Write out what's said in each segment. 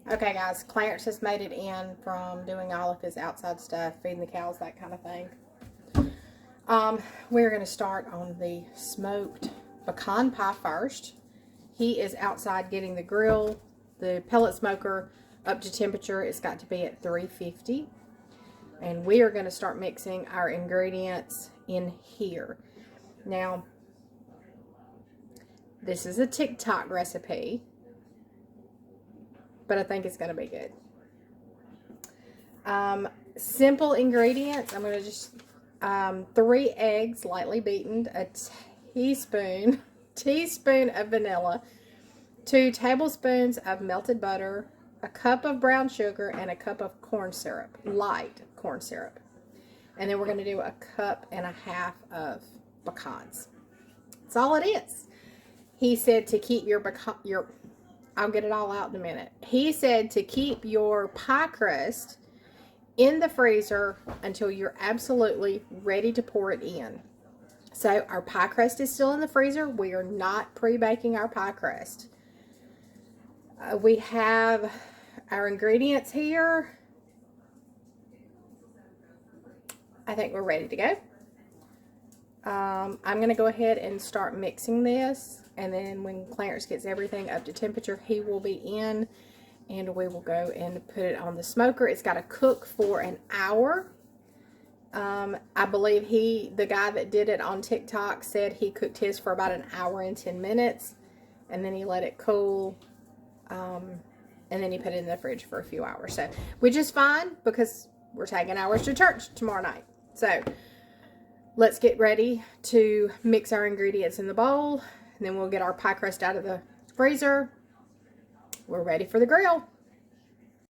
Okay, guys, Clarence has made it in from doing all of his outside stuff, feeding the cows, that kind of thing. We're going to start on the smoked pecan pie first. He is outside getting the grill, the pellet smoker up to temperature. It's got to be at 350. And we are going to start mixing our ingredients in here. Now, this is a TikTok recipe, but I think it's going to be good. Simple ingredients. I'm going to just 3 eggs lightly beaten, a teaspoon of vanilla, 2 tablespoons of melted butter, a cup of brown sugar, and a cup of corn syrup, light corn syrup. And then we're going to do a cup and a half of pecans. That's all it is. He said to keep I'll get it all out in a minute. He said to keep your pie crust in the freezer until you're absolutely ready to pour it in. So our pie crust is still in the freezer. We are not pre-baking our pie crust. We have our ingredients here. I think we're ready to go. I'm going to go ahead and start mixing this, and then when Clarence gets everything up to temperature, he will be in, and we will go and put it on the smoker. It's got to cook for an hour. I believe the guy that did it on TikTok said he cooked his for about an hour and 10 minutes, and then he let it cool, and then he put it in the fridge for a few hours. So, which is fine because we're taking ours to church tomorrow night. So, let's get ready to mix our ingredients in the bowl, and then we'll get our pie crust out of the freezer. We're ready for the grill.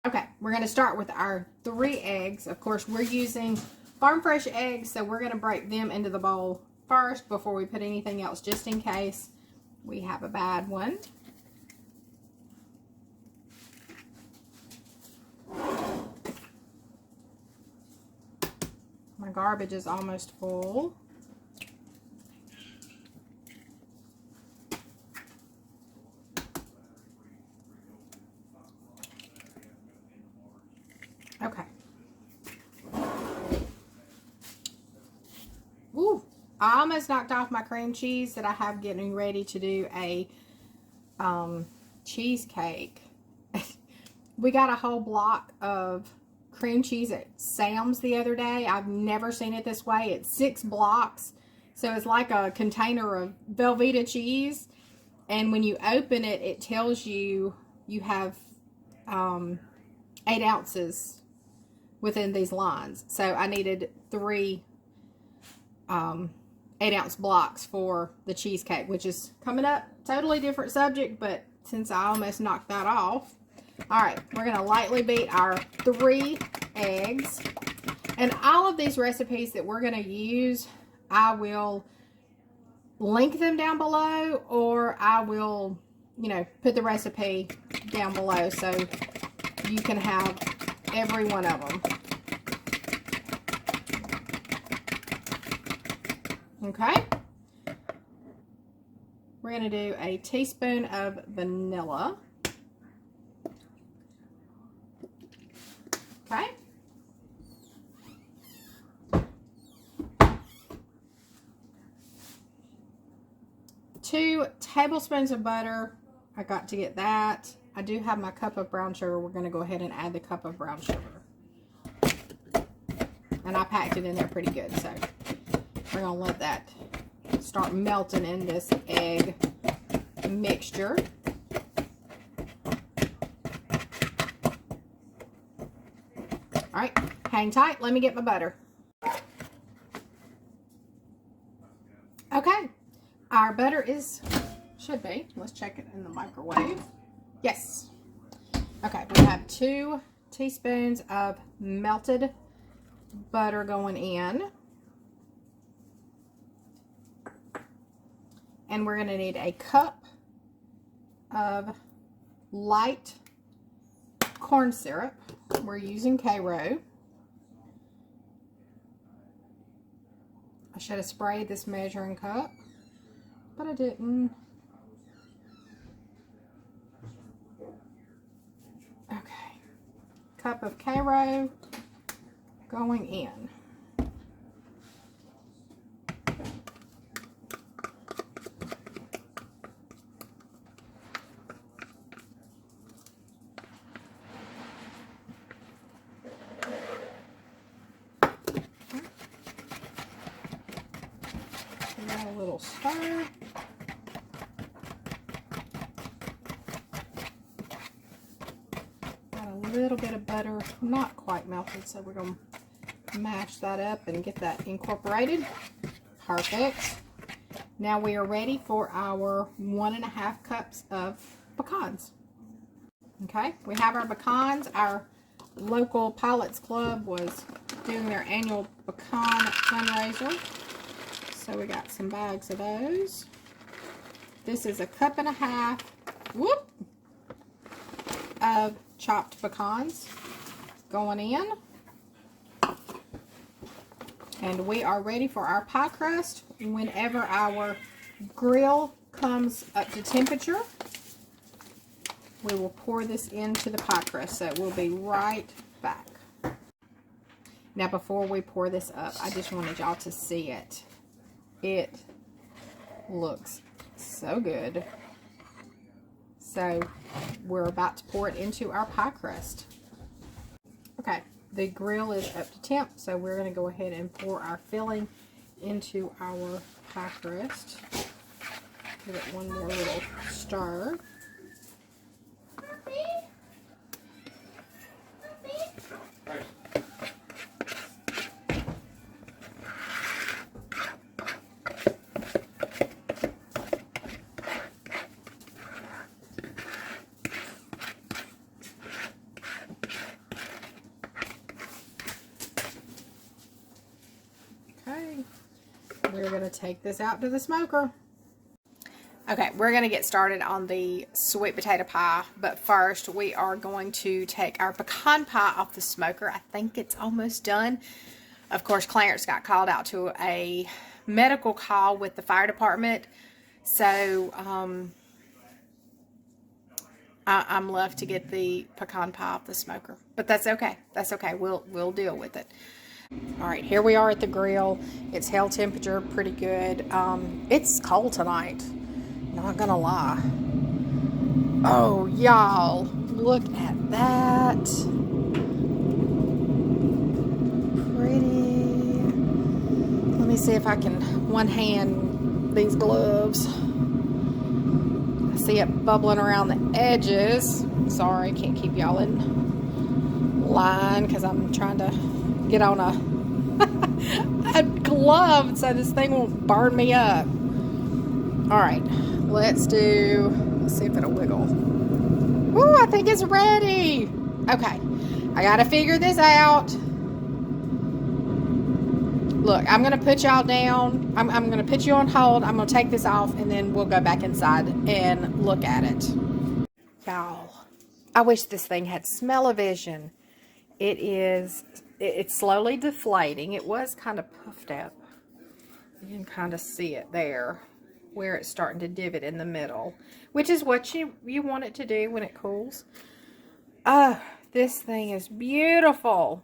Okay, we're going to start with our 3 eggs. Of course, we're using farm fresh eggs, so we're going to break them into the bowl first before we put anything else, just in case we have a bad one. My garbage is almost full. Okay. Ooh, I almost knocked off my cream cheese that I have getting ready to do a cheesecake. We got a whole block of cream cheese at Sam's the other day. I've never seen it this way. It's 6 blocks. So it's like a container of Velveeta cheese. And when you open it, it tells you you have 8 ounces within these lines. So I needed 3 8-ounce blocks for the cheesecake, which is coming up. Totally different subject, but since I almost knocked that off. All right, we're going to lightly beat our 3 eggs. And all of these recipes that we're going to use, I will link them down below, or I will, put the recipe down below so you can have every one of them. Okay. We're going to do a teaspoon of vanilla. Okay. 2 tablespoons of butter. I got to get that. I do have my cup of brown sugar. We're going to go ahead and add the cup of brown sugar. And I packed it in there pretty good, so we're going to let that start melting in this egg mixture. All right, hang tight. Let me get my butter. Okay, our butter should be. Let's check it in the microwave. Yes. Okay, we have 2 teaspoons of melted butter going in. And we're going to need a cup of light corn syrup. We're using Karo. I should have sprayed this measuring cup, but I didn't. Okay. cup of Karo going in. A little stir. Got a little bit of butter, not quite melted, so we're going to mash that up and get that incorporated. Perfect. Now we are ready for our 1.5 cups of pecans. Okay, we have our pecans. Our local Pilots Club was doing their annual pecan fundraiser. So we got some bags of those. This is 1.5 cups, whoop, of chopped pecans going in. And we are ready for our pie crust. Whenever our grill comes up to temperature, we will pour this into the pie crust. So we'll be right back. Now before we pour this up, I just wanted y'all to see it. It looks so good. So we're about to pour it into our pie crust. Okay, the grill is up to temp, so we're going to go ahead and pour our filling into our pie crust. Give it one more little stir. We're going to take this out to the smoker. Okay, we're going to get started on the sweet potato pie, but first we are going to take our pecan pie off the smoker. I think it's almost done. Of course, Clarence got called out to a medical call with the fire department, so I'm left to get the pecan pie off the smoker, but that's okay. That's okay. We'll deal with it. All right, here we are at the grill. It's held temperature pretty good. It's cold tonight, not gonna lie. Oh, y'all, look at that. Pretty. Let me see if I can one hand these gloves. I see it bubbling around the edges. Sorry, can't keep y'all in line because I'm trying to get on a glove so this thing won't burn me up. All right, let's see if it'll wiggle. Ooh, I think it's ready. Okay, I gotta figure this out. Look, I'm gonna put y'all down. I'm gonna put you on hold. I'm gonna take this off and then we'll go back inside and look at it. Y'all, I wish this thing had smell-o-vision. It's slowly deflating. It was kind of puffed up. You can kind of see it there where it's starting to divot in the middle, which is what you want it to do when it cools. This thing is beautiful.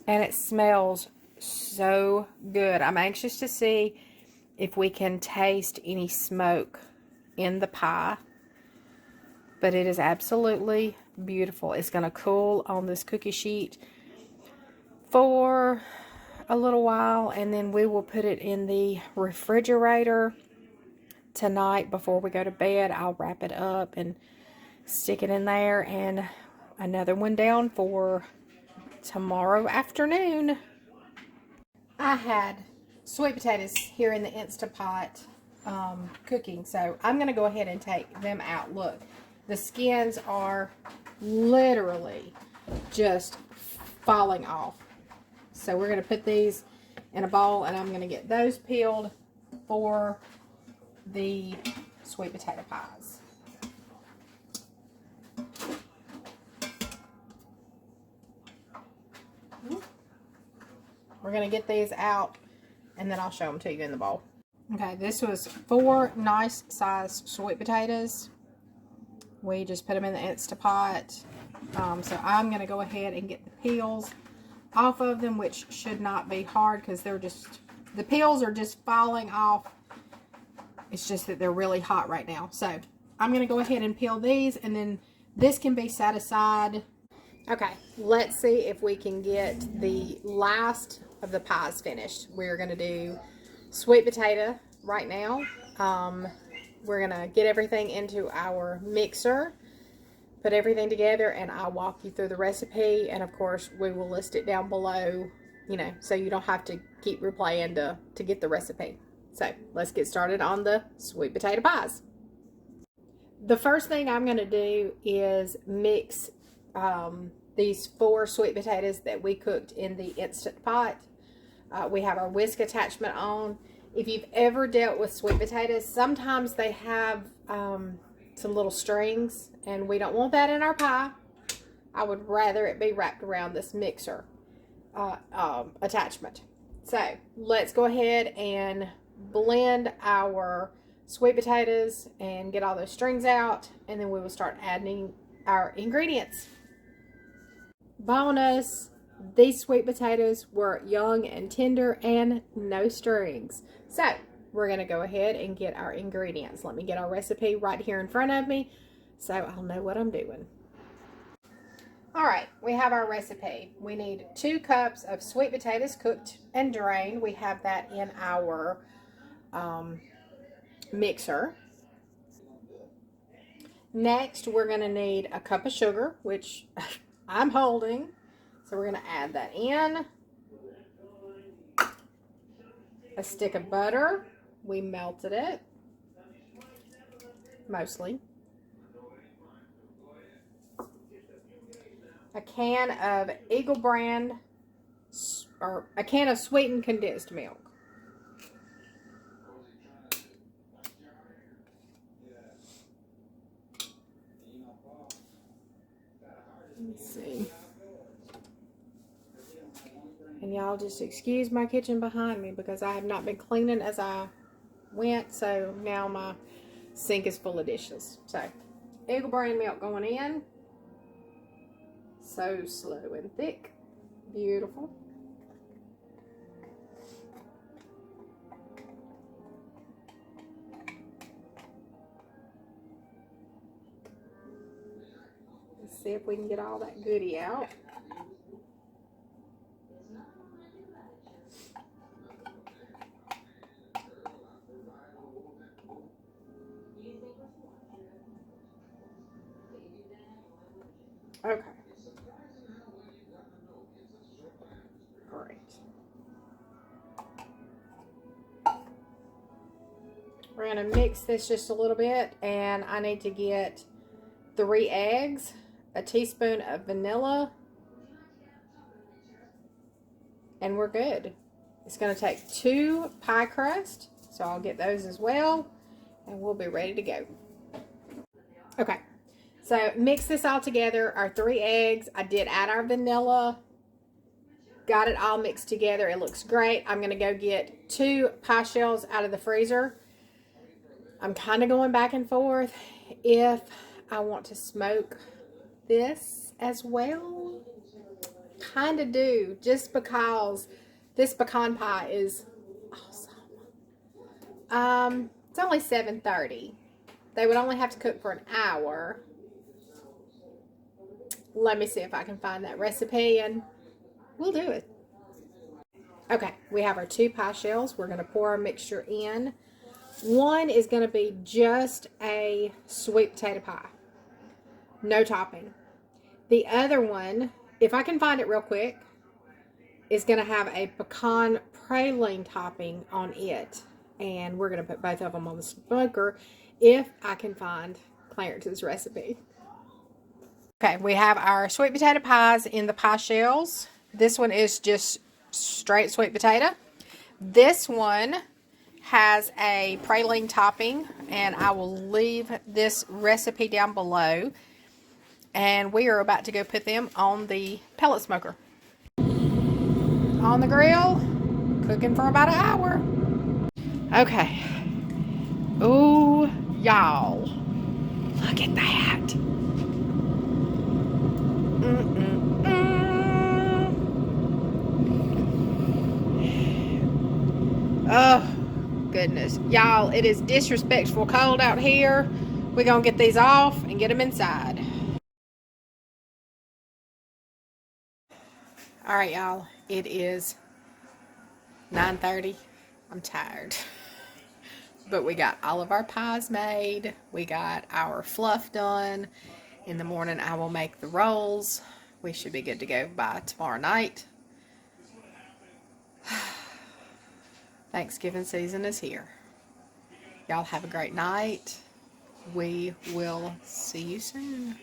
And it smells so good. I'm anxious to see if we can taste any smoke in the pie. But it is absolutely beautiful. It's going to cool on this cookie sheet for a little while, and then we will put it in the refrigerator tonight before we go to bed. I'll wrap it up and stick it in there, and another one down for tomorrow afternoon. I had sweet potatoes here in the Instapot cooking, so I'm going to go ahead and take them out. Look, the skins are literally just falling off. So we're going to put these in a bowl, and I'm going to get those peeled for the sweet potato pies. We're going to get these out, and then I'll show them to you in the bowl. Okay, this was 4 nice sized sweet potatoes. We just put them in the Instapot. So I'm going to go ahead and get the peels off of them, which should not be hard because they're just, the peels are just falling off. It's just that they're really hot right now. So I'm going to go ahead and peel these, and then this can be set aside. Okay, let's see if we can get the last of the pies finished. We're going to do sweet potato right now. We're going to get everything into our mixer, put everything together, and I'll walk you through the recipe. And of course, we will list it down below, you know, so you don't have to keep replaying to get the recipe. So let's get started on the sweet potato pies. The first thing I'm going to do is mix these 4 sweet potatoes that we cooked in the Instant Pot. We have our whisk attachment on. If you've ever dealt with sweet potatoes, sometimes they have some little strings, and we don't want that in our pie. I would rather it be wrapped around this mixer attachment. So let's go ahead and blend our sweet potatoes and get all those strings out, and then we will start adding our ingredients. Bonus, these sweet potatoes were young and tender and no strings. So we're going to go ahead and get our ingredients. Let me get our recipe right here in front of me so I'll know what I'm doing. All right, we have our recipe. We need 2 cups of sweet potatoes cooked and drained. We have that in our mixer. Next, we're going to need a cup of sugar, which I'm holding. So we're going to add that in. A stick of butter. We melted it. Mostly. A can of Eagle brand, or a can of sweetened condensed milk. Let's see. And y'all just excuse my kitchen behind me because I have not been cleaning as I went, so now my sink is full of dishes. So, Eagle brand milk going in. So slow and thick. Beautiful. Let's see if we can get all that goodie out. Okay. Great. We're going to mix this just a little bit, and I need to get 3 eggs, a teaspoon of vanilla, and we're good. It's going to take 2 pie crust, so I'll get those as well, and we'll be ready to go. Okay. So mix this all together, our 3 eggs. I did add our vanilla. Got it all mixed together. It looks great. I'm going to go get 2 pie shells out of the freezer. I'm kind of going back and forth if I want to smoke this as well. Kind of do, just because this pecan pie is awesome. It's only 7:30. They would only have to cook for an hour. Let me see if I can find that recipe, and we'll do it. Okay, we have our 2 pie shells. We're going to pour our mixture in. One is going to be just a sweet potato pie. No topping. The other one, if I can find it real quick, is going to have a pecan praline topping on it. And we're going to put both of them on the smoker if I can find Clarence's recipe. Okay, we have our sweet potato pies in the pie shells. This one is just straight sweet potato. This one has a praline topping, and I will leave this recipe down below. And we are about to go put them on the pellet smoker. On the grill, cooking for about an hour. Okay. Ooh, y'all. Look at that. Oh, goodness. Y'all, it is disrespectful cold out here. We're going to get these off and get them inside. All right, y'all. It is 9:30. I'm tired. But we got all of our pies made. We got our fluff done. In the morning, I will make the rolls. We should be good to go by tomorrow night. Thanksgiving season is here. Y'all have a great night. We will see you soon.